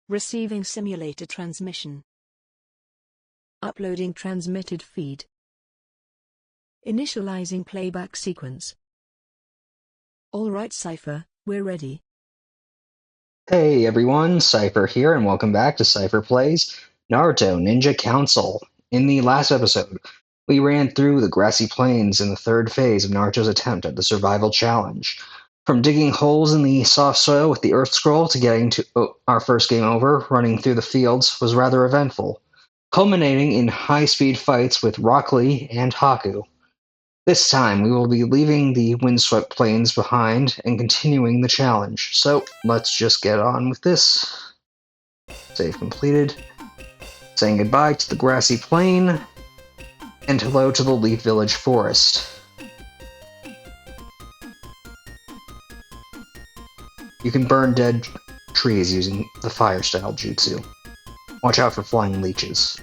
Receiving simulator transmission. Uploading transmitted feed. Initializing playback sequence. Alright Seipher, we're ready. Hey everyone, Seipher here, and welcome back to SeipherPlays Naruto Ninja Council. In the last episode, we ran through the Grassy Plains in the third phase of Naruto's attempt at the survival challenge. From digging holes in the soft soil with the Earth Scroll to getting to our first game over, running through the fields was rather eventful, culminating in high-speed fights with Rock Lee and Haku. This time, we will be leaving the windswept plains behind and continuing the challenge, so let's just get on with this. Save completed. Saying goodbye to the Grassy Plain, and hello to the Leaf Village Forest. You can burn dead trees using the fire style jutsu. Watch out for flying leeches.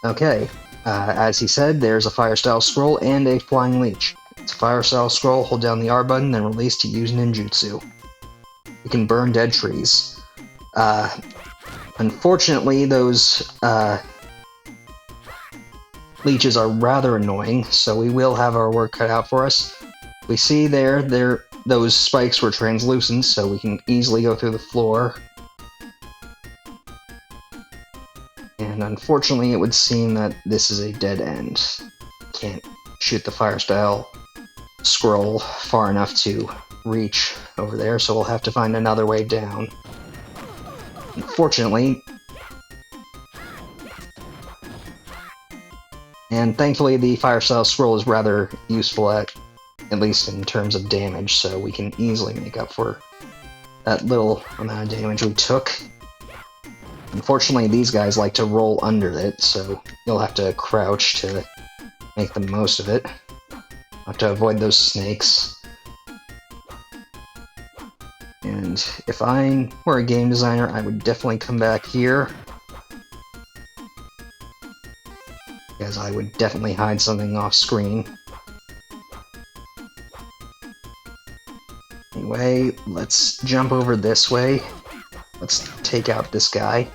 Okay. As he said, there's a fire style scroll and a flying leech. It's a fire style scroll, hold down the R button, then release to use ninjutsu. You can burn dead trees. Unfortunately, those leeches are rather annoying, so we will have our work cut out for us. We see those spikes were translucent, so we can easily go through the floor. And unfortunately, it would seem that this is a dead end. Can't shoot the fire style scroll far enough to reach over there, so we'll have to find another way down. Unfortunately, and thankfully the fire style scroll is rather useful at least in terms of damage, so we can easily make up for that little amount of damage we took. Unfortunately, these guys like to roll under it, so you'll have to crouch to make the most of it. Have to avoid those snakes. And if I were a game designer, I would definitely come back here, because I would definitely hide something off screen. Anyway, let's jump over this way. Let's take out this guy.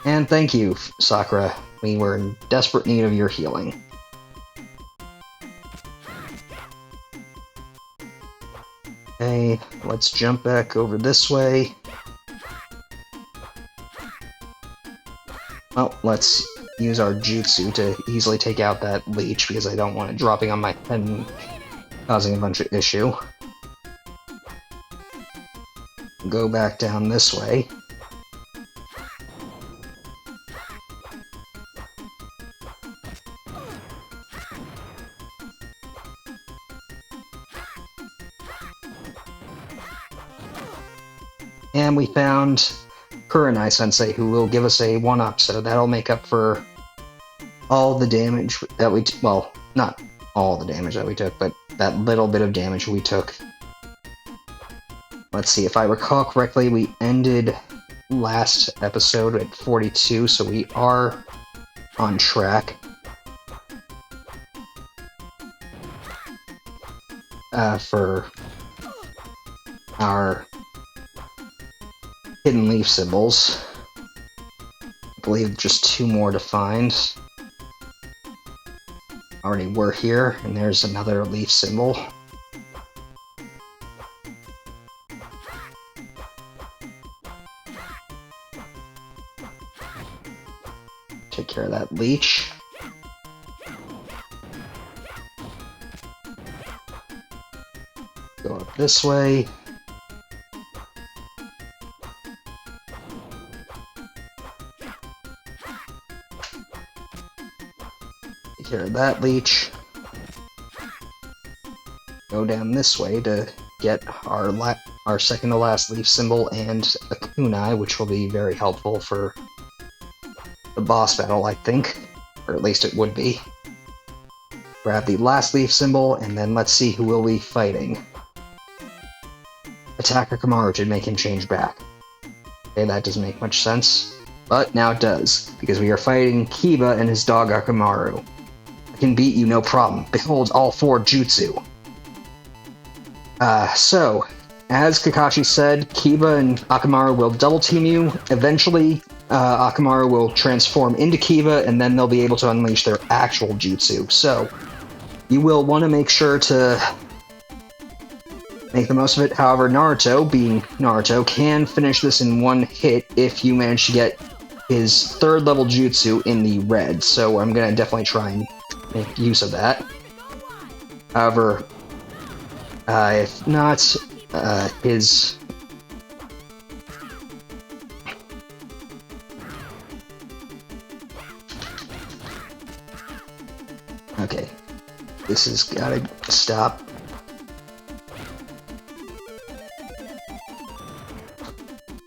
And thank you, Sakura. We were in desperate need of your healing. Okay, let's jump back over this way. Well, let's use our jutsu to easily take out that leech, because I don't want it dropping on my head and causing a bunch of issue. Go back down this way. And we found Kurenai-sensei, who will give us a 1-up, so that'll make up for all the damage that we well, not all the damage that we took, but that little bit of damage we took. Let's see, if I recall correctly, we ended last episode at 42, so we are on track. For our hidden leaf symbols. I believe just 2 more to find. Already were here, and there's another leaf symbol. Take care of that leech. Go up this way. Take care of that leech. Go down this way to get our second to last leaf symbol and a kunai, which will be very helpful for the boss battle, I think. Or at least it would be. Grab the last leaf symbol, and then let's see who we'll be fighting. Attack Akamaru to make him change back. Okay, that doesn't make much sense. But now it does, because we are fighting Kiba and his dog Akamaru. I can beat you, no problem. Behold all 4 jutsu. as Kakashi said, Kiba and Akamaru will double team you. Eventually, Akamaru will transform into Kiba, and then they'll be able to unleash their actual jutsu. So, you will want to make sure to make the most of it. However, Naruto, being Naruto, can finish this in one hit if you manage to get his third level jutsu in the red. So I'm going to definitely try and make use of that. However, if not, his... Okay, this has gotta stop.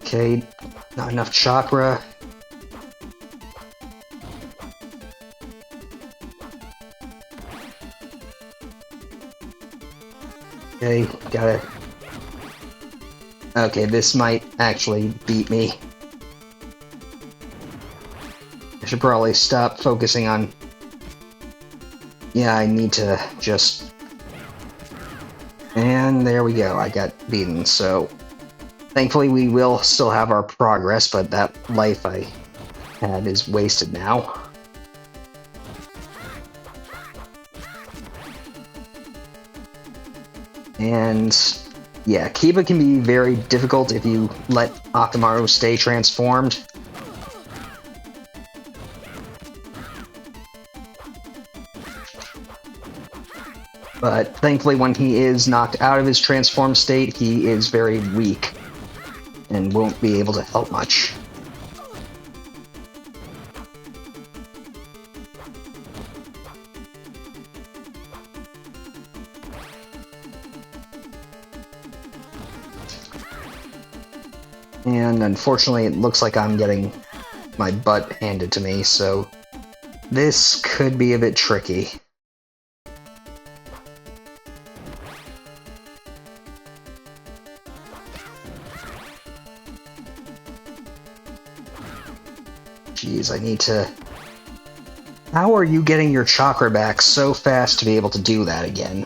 Okay, not enough chakra. Okay, gotta... Okay, this might actually beat me. I should probably stop focusing on... Yeah, I need to just... And there we go, I got beaten, so... Thankfully we will still have our progress, but that life I had is wasted now. And yeah, Kiba can be very difficult if you let Akamaru stay transformed. But thankfully when he is knocked out of his transformed state, he is very weak and won't be able to help much. And unfortunately, it looks like I'm getting my butt handed to me, so this could be a bit tricky. Jeez, I need to... How are you getting your chakra back so fast to be able to do that again?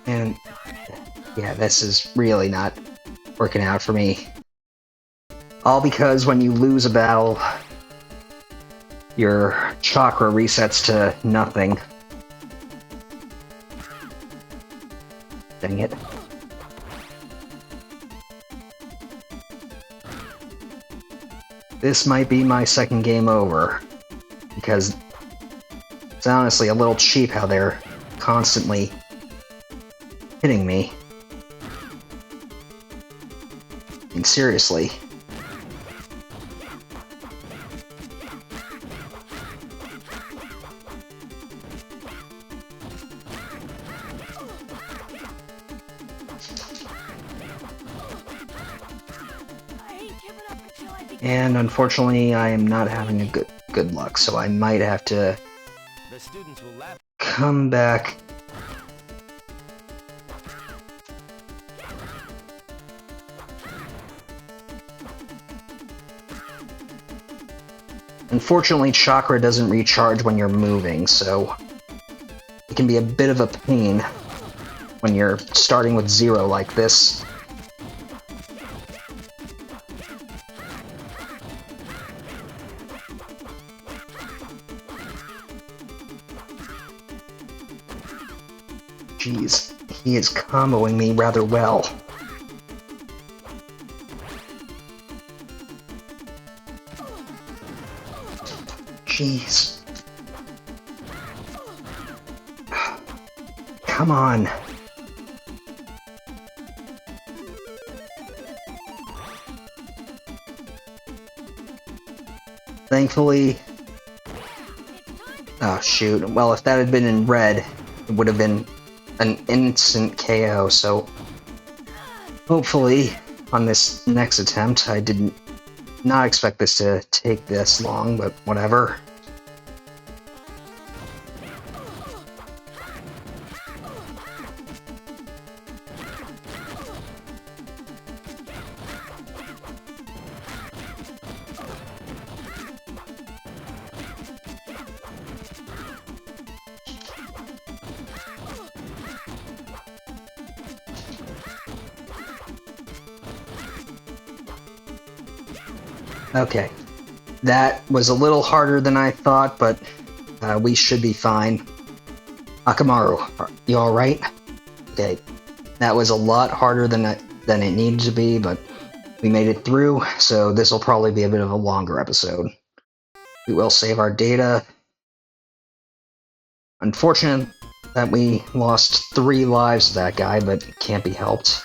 And yeah, this is really not working out for me. All because when you lose a battle, your chakra resets to nothing. Dang it. This might be my second game over, because it's honestly a little cheap how they're constantly hitting me. And seriously. And unfortunately, I am not having a good luck, so I might have to come back. Unfortunately, chakra doesn't recharge when you're moving, so it can be a bit of a pain when you're starting with 0 like this. Jeez, he is comboing me rather well. Jeez. Come on. Thankfully... Oh shoot, well if that had been in red, it would have been an instant KO, so... Hopefully on this next attempt. I did not expect this to take this long, but whatever. Okay, that was a little harder than I thought, but we should be fine. Akamaru, you alright? Okay, that was a lot harder than it needed to be, but we made it through, so this will probably be a bit of a longer episode. We will save our data. Unfortunate that we lost 3 lives to that guy, but can't be helped.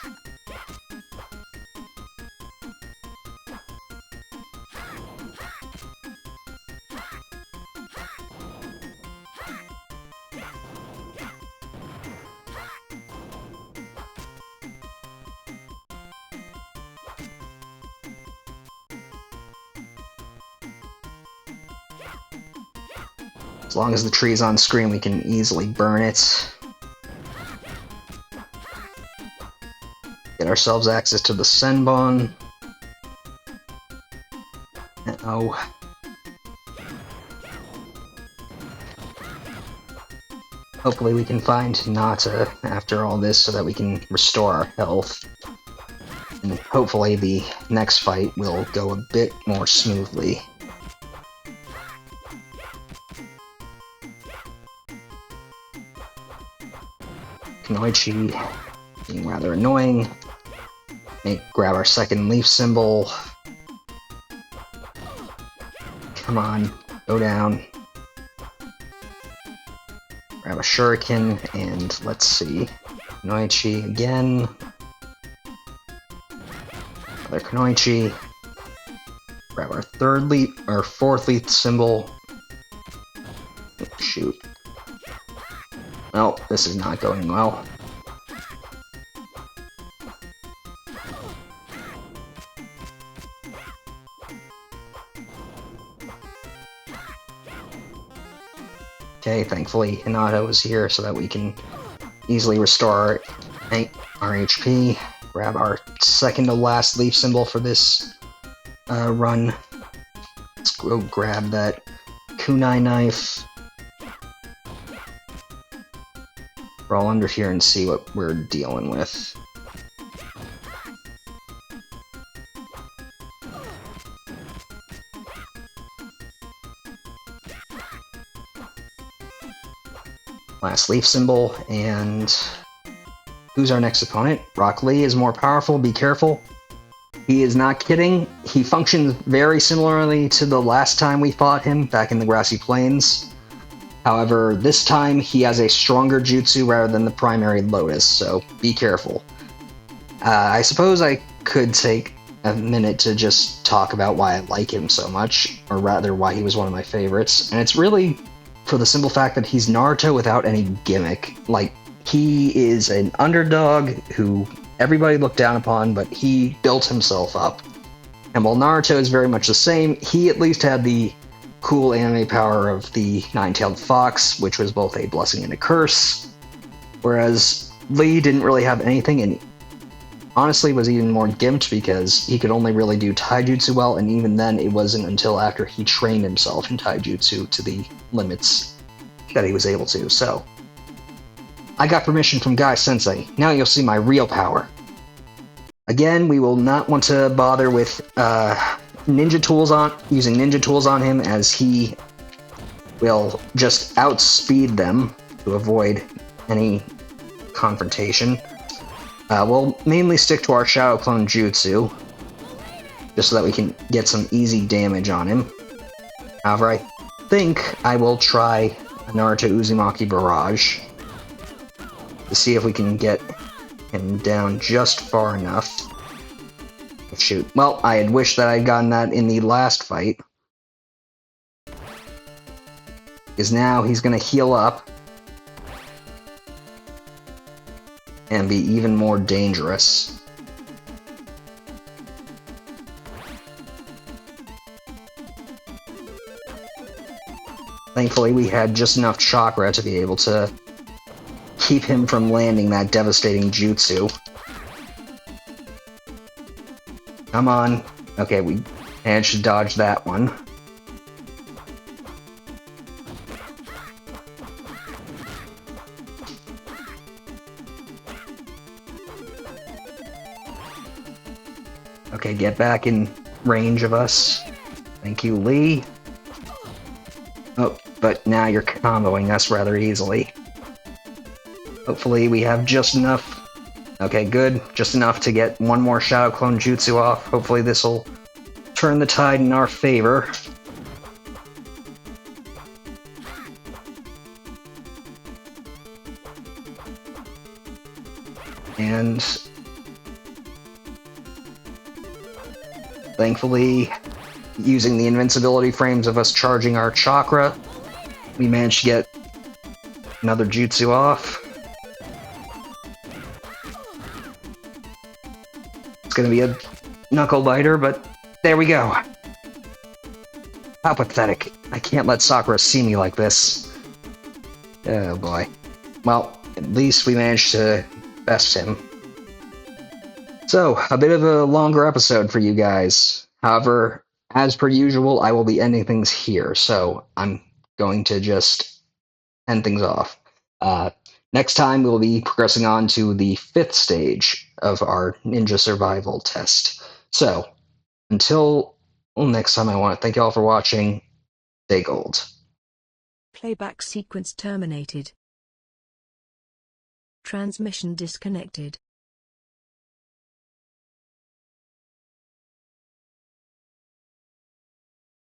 As long as the tree's on screen, we can easily burn it. Get ourselves access to the Senbon. Uh-oh. Hopefully we can find Nata after all this so that we can restore our health. And hopefully the next fight will go a bit more smoothly. Nieyx being rather annoying. Grab our second leaf symbol. Come on, go down. Grab a shuriken, and let's see. Nieyx again. Another Nieyx. Grab our third leaf, or fourth leaf symbol. Oh, shoot. Well, this is not going well. Okay, thankfully Hinata was here so that we can easily restore our HP. Grab our second to last leaf symbol for this run. Let's go grab that kunai knife. Crawl under here and see what we're dealing with. Last leaf symbol, and who's our next opponent? Rock Lee is more powerful, be careful. He is not kidding. He functions very similarly to the last time we fought him back in the Grassy Plains. However, this time he has a stronger jutsu rather than the primary Lotus, so be careful. I suppose I could take a minute to just talk about why I like him so much, or rather why he was one of my favorites, and it's really for the simple fact that he's Naruto without any gimmick. Like, he is an underdog who everybody looked down upon, but he built himself up. And while Naruto is very much the same, he at least had the cool anime power of the nine-tailed fox, which was both a blessing and a curse, whereas Lee didn't really have anything, and honestly was even more gimped because he could only really do taijutsu well, and even then it wasn't until after he trained himself in taijutsu to the limits that he was able to. So I got permission from Guy Sensei. Now you'll see my real power. Again, we will not want to bother with using ninja tools on him, as he will just outspeed them to avoid any confrontation. We'll mainly stick to our Shadow Clone Jutsu, just so that we can get some easy damage on him. However, I think I will try a Naruto Uzumaki Barrage to see if we can get him down just far enough. Shoot. Well, I had wished that I'd gotten that in the last fight, because now he's going to heal up and be even more dangerous. Thankfully, we had just enough chakra to be able to keep him from landing that devastating jutsu. Come on. Okay, we managed to dodge that one. Okay, get back in range of us. Thank you, Lee. Oh, but now you're comboing us rather easily. Hopefully we have just enough. Okay, good. Just enough to get one more Shadow Clone Jutsu off. Hopefully this'll turn the tide in our favor. And thankfully, using the invincibility frames of us charging our chakra, we managed to get another jutsu off. It's gonna be a knuckle biter, but there we go. How pathetic. I can't let Sakura see me like this. Oh boy. Well, at least we managed to best him. So, a bit of a longer episode for you guys. However, as per usual, I will be ending things here, so I'm going to just end things off. Next time, we'll be progressing on to the 5th stage of our ninja survival test. So, until next time, I want to thank you all for watching. Stay gold. Playback sequence terminated. Transmission disconnected.